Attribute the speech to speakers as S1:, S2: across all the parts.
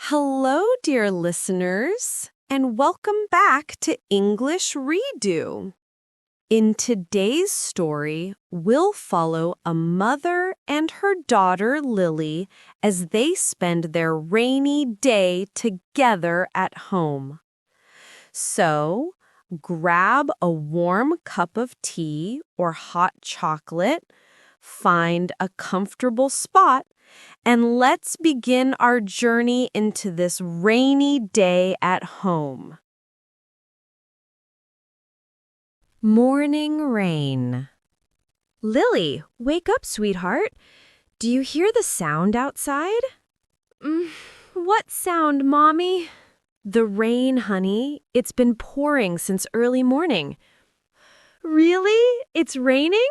S1: Hello, dear listeners, and welcome back to English Redo. In today's story, we'll follow a mother and her daughter Lily as they spend their rainy day together at home. So, grab a warm cup of tea or hot chocolate, find a comfortable spot, and let's begin our journey into this rainy day at home. Morning rain. Lily, wake up, sweetheart. Do you hear the sound outside? What sound, Mommy? The rain, honey. It's been pouring since early morning. Really? It's raining?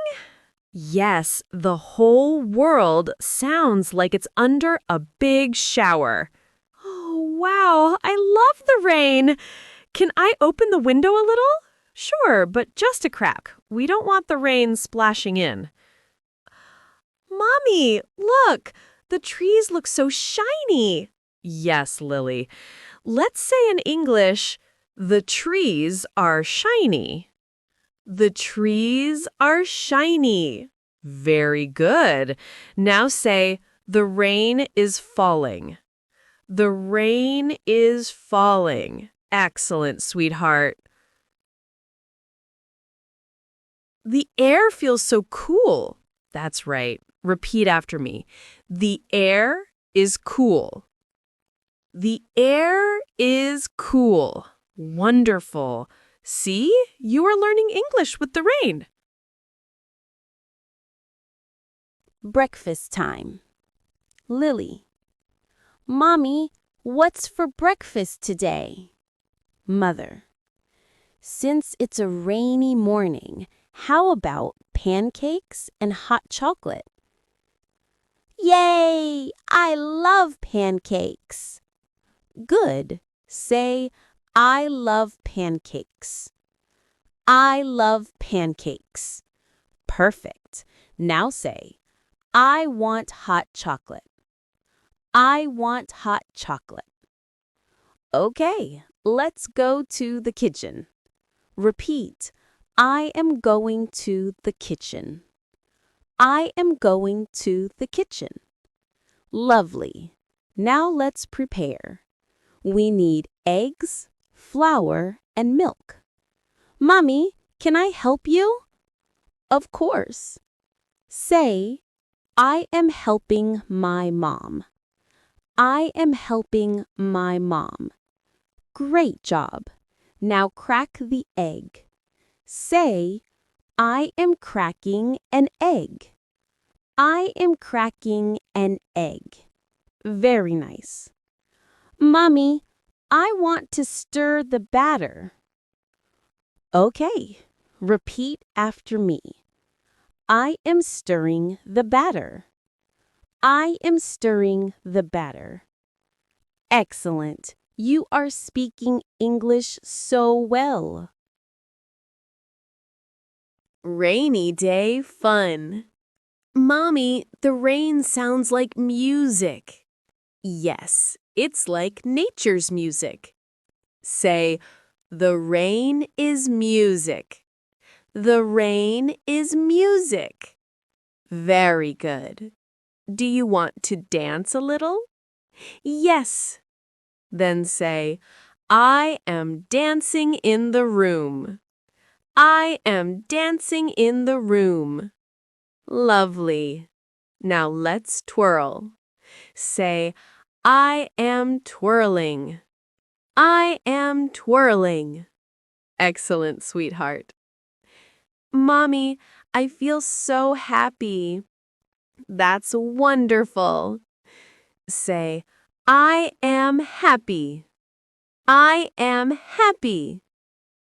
S1: Yes, the whole world sounds like it's under a big shower. Oh, wow, I love the rain. Can I open the window a little? Sure, but just a crack. We don't want the rain splashing in. Mommy, look, the trees look so shiny. Yes, Lily. Let's say in English, the trees are shiny. The trees are shiny. Very good. Now say, the rain is falling. The rain is falling. Excellent, sweetheart. The air feels so cool. That's right. Repeat after me. The air is cool. The air is cool. Wonderful. See, you are learning English with the rain.
S2: Breakfast time. Lily. Mommy, what's for breakfast today? Mother. Since it's a rainy morning, how about pancakes and hot chocolate? Yay! I love pancakes. Good. Say, I love pancakes. I love pancakes. Perfect. Now say, I want hot chocolate. I want hot chocolate. Okay, let's go to the kitchen. Repeat, I am going to the kitchen. I am going to the kitchen. Lovely. Now let's prepare. We need eggs, flour, and milk. Mommy, can I help you? Of course. Say, I am helping my mom. I am helping my mom. Great job. Now crack the egg. Say, I am cracking an egg. I am cracking an egg. Very nice. Mommy, I want to stir the batter. Okay, repeat after me. I am stirring the batter. I am stirring the batter. Excellent. You are speaking English so well.
S1: Rainy day fun. Mommy, the rain sounds like music. Yes, it's like nature's music. Say, the rain is music. The rain is music. Very good. Do you want to dance a little? Yes. Then say, I am dancing in the room. I am dancing in the room. Lovely. Now let's twirl. Say, I am twirling. I am twirling. Excellent, sweetheart. Mommy, I feel so happy. That's wonderful. Say, I am happy. I am happy.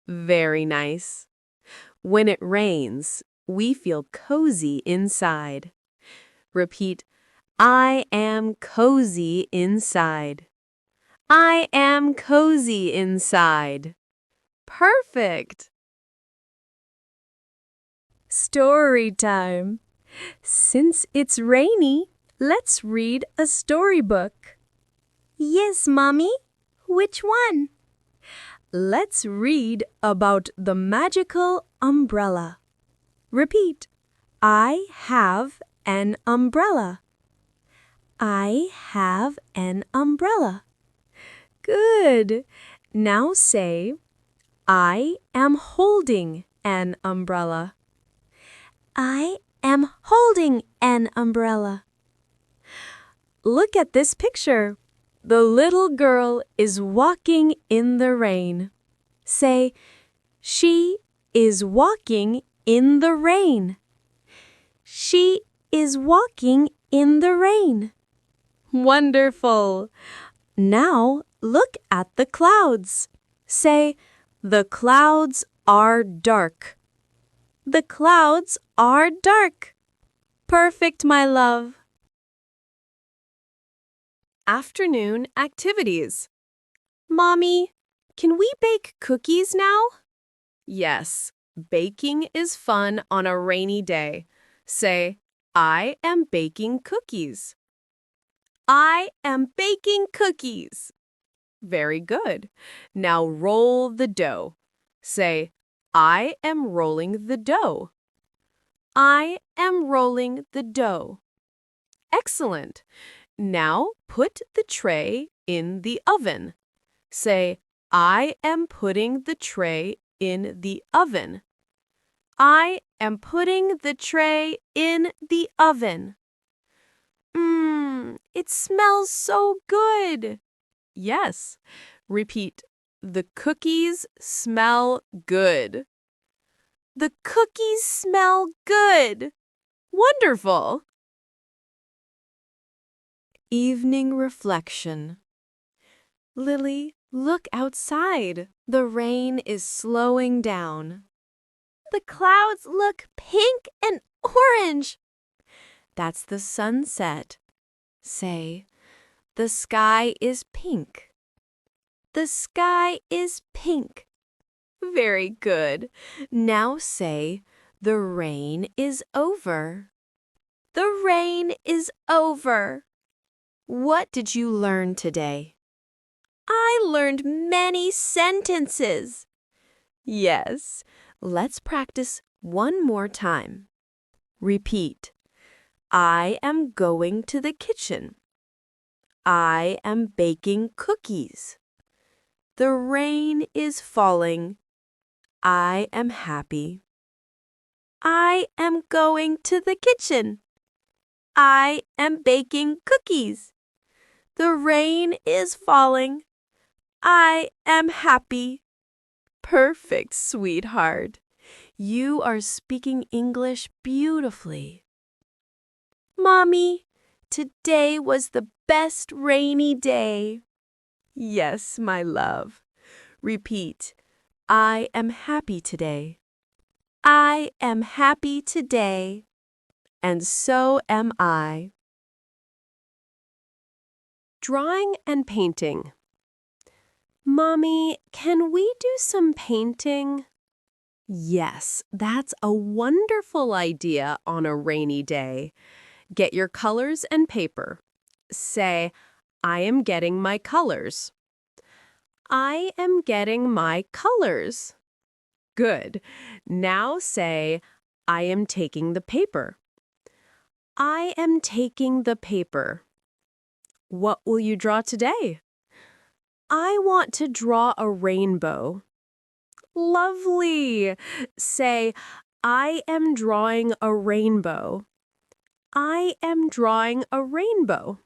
S1: Very nice. When it rains, we feel cozy inside. Repeat, I am cozy inside. I am cozy inside. Perfect. Story time. Since it's rainy, let's read a storybook.
S2: Yes, Mommy. Which one?
S1: Let's read about the magical umbrella. Repeat. I have an umbrella. I have an umbrella. Good. Now say, I am holding an umbrella. I am holding an umbrella. Look at this picture. The little girl is walking in the rain. Say, she is walking in the rain. She is walking in the rain. Wonderful. Now look at the clouds. Say, the clouds are dark. The clouds are dark. Perfect, my love. Afternoon activities. Mommy, can we bake cookies now? Yes, baking is fun on a rainy day. Say, I am baking cookies. I am baking cookies. Very good. Now roll the dough. Say, I am rolling the dough. I am rolling the dough. Excellent. Now put the tray in the oven. Say, I am putting the tray in the oven. I am putting the tray in the oven. It smells so good. Yes. Repeat. The cookies smell good. The cookies smell good. Wonderful. Evening reflection. Lily, look outside. The rain is slowing down. The clouds look pink and orange. That's the sunset. Say, the sky is pink. The sky is pink. Very good. Now say, the rain is over. The rain is over. What did you learn today? I learned many sentences. Yes. Let's practice one more time. Repeat. I am going to the kitchen. I am baking cookies. The rain is falling. I am happy. I am going to the kitchen. I am baking cookies. The rain is falling. I am happy. Perfect, sweetheart. You are speaking English beautifully. Mommy, today was the best rainy day. Yes, my love. Repeat. I am happy today. I am happy today. And so am I. Drawing and painting. Mommy, can we do some painting? Yes, that's a wonderful idea on a rainy day. Get your colors and paper. Say, I am getting my colors. I am getting my colors. Good. Now say, I am taking the paper. I am taking the paper. What will you draw today? I want to draw a rainbow. Lovely. Say, I am drawing a rainbow. I am drawing a rainbow.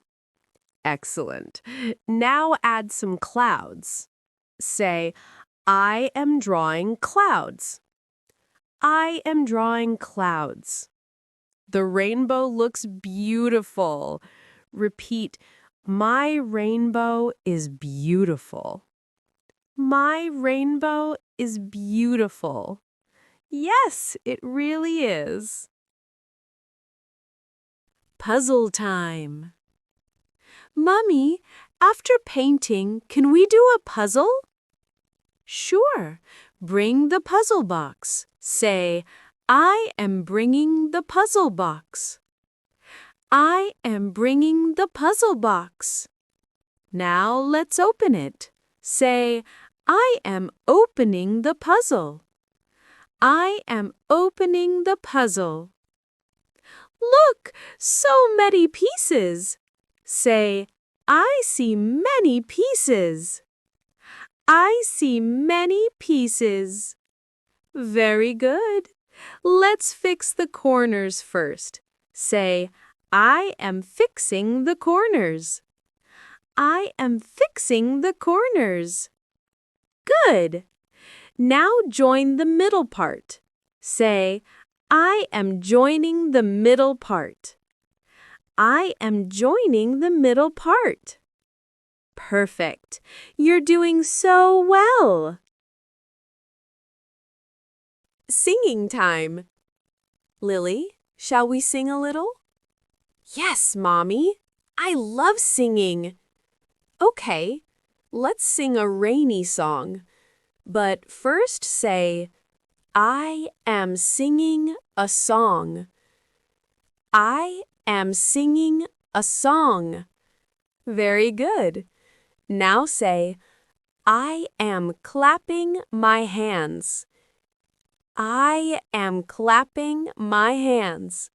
S1: Excellent. Now add some clouds. Say, I am drawing clouds. I am drawing clouds. The rainbow looks beautiful. Repeat, my rainbow is beautiful. My rainbow is beautiful. Yes, it really is. Puzzle time. Mummy, after painting, can we do a puzzle? Sure. Bring the puzzle box. Say, I am bringing the puzzle box. I am bringing the puzzle box. Now let's open it. Say, I am opening the puzzle. I am opening the puzzle. Look, so many pieces. Say, I see many pieces. I see many pieces. Very good. Let's fix the corners first. Say, I am fixing the corners. I am fixing the corners. Good. Now join the middle part. Say, I am joining the middle part. I am joining the middle part. Perfect. You're doing so well. Singing time. Lily, shall we sing a little? Yes, Mommy. I love singing. Okay, let's sing a rainy song. But first say, I am singing a song. I am singing a song. Very good. Now say, I am clapping my hands. I am clapping my hands.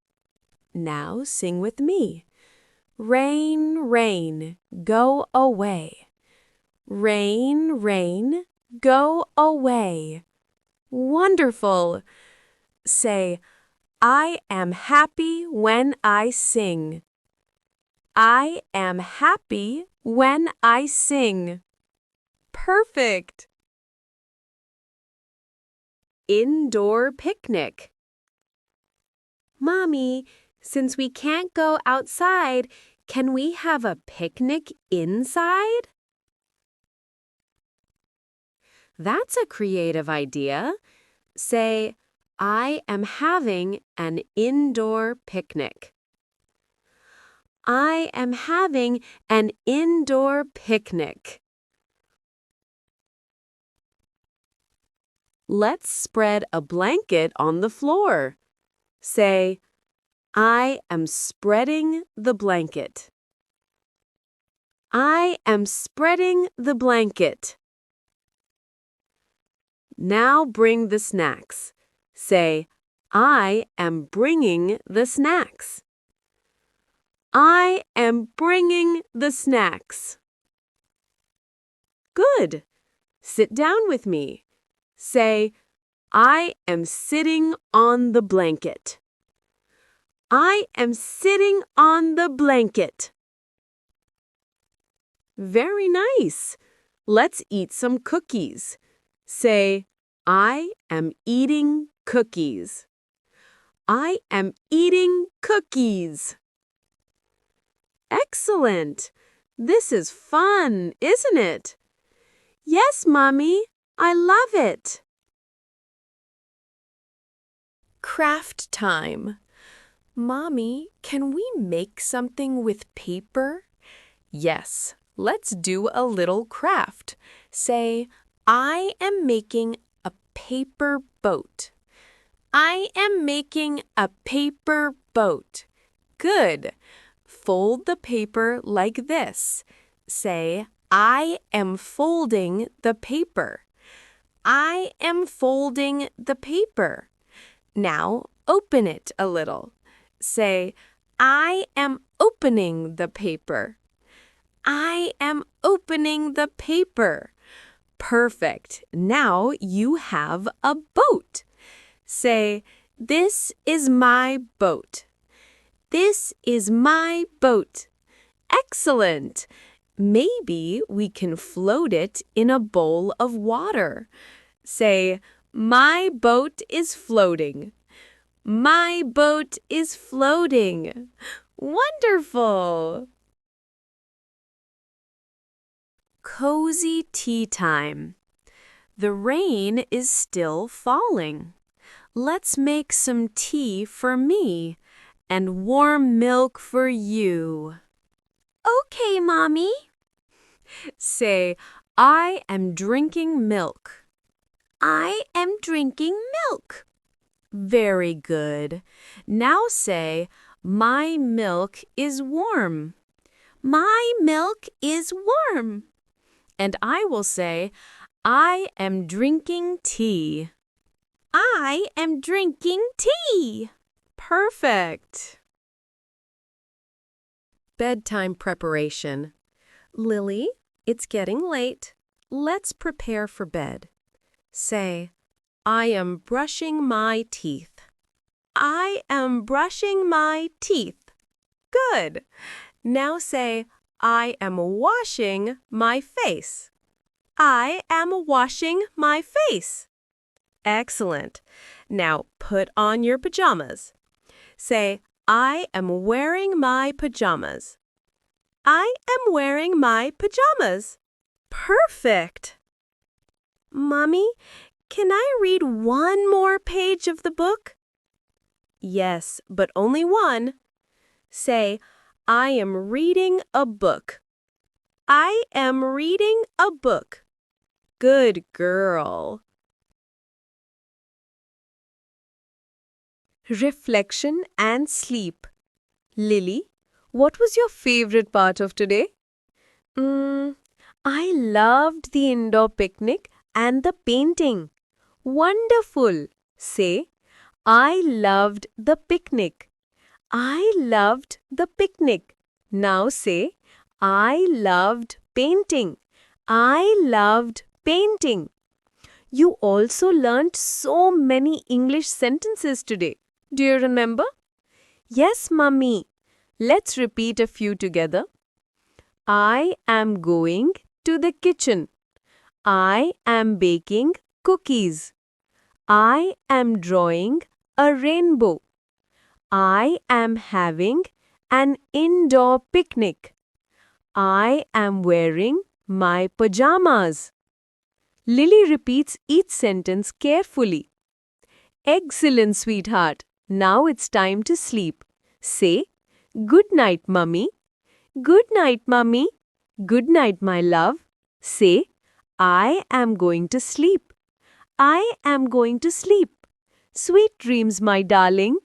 S1: Now sing with me. Rain, rain, go away. Rain, rain, go away. Wonderful. Say, I am happy when I sing. I am happy when I sing. Perfect. Indoor picnic. Mommy, since we can't go outside, can we have a picnic inside? That's a creative idea. Say, I am having an indoor picnic. I am having an indoor picnic. Let's spread a blanket on the floor. Say, I am spreading the blanket. I am spreading the blanket. Now bring the snacks. Say, I am bringing the snacks. I am bringing the snacks. Good. Sit down with me. Say, I am sitting on the blanket. I am sitting on the blanket. Very nice. Let's eat some cookies. Say, I am eating cookies. I am eating cookies. Excellent. This is fun, isn't it? Yes, Mommy, I love it. Craft time. Mommy, can we make something with paper? Yes, let's do a little craft. Say, I am making a paper boat. I am making a paper boat. Good. Fold the paper like this. Say, I am folding the paper. I am folding the paper. Now open it a little. Say, I am opening the paper. I am opening the paper. Perfect. Now you have a boat. Say, this is my boat. This is my boat. Excellent. Maybe we can float it in a bowl of water. Say, my boat is floating. My boat is floating. Wonderful. Cozy tea time. The rain is still falling. Let's make some tea for me and warm milk for you.
S2: Okay, Mommy.
S1: Say, I am drinking milk.
S2: I am drinking milk.
S1: Very good. Now say, my milk is warm.
S2: My milk is warm.
S1: And I will say, I am drinking tea.
S2: I am drinking tea.
S1: Perfect. Bedtime preparation. Lily, it's getting late. Let's prepare for bed. Say, I am brushing my teeth. I am brushing my teeth. Good. Now say, I am washing my face. I am washing my face. Excellent. Now put on your pajamas. Say, I am wearing my pajamas. I am wearing my pajamas. Perfect. Mommy, can I read one more page of the book? Yes, but only one. Say, I am reading a book. I am reading a book. Good girl. Reflection and sleep. Lily, what was your favorite part of today? I loved the indoor picnic and the painting. Wonderful. Say, I loved the picnic. I loved the picnic. Now say, I loved painting. I loved painting. You also learned so many English sentences today. Do you remember? Yes, Mummy. Let's repeat a few together. I am going to the kitchen. I am baking cookies. I am drawing a rainbow. I am having an indoor picnic. I am wearing my pajamas. Lily repeats each sentence carefully. Excellent, sweetheart. Now it's time to sleep. Say, good night, Mummy. Good night, Mummy. Good night, my love. Say, I am going to sleep. I am going to sleep. Sweet dreams, my darling.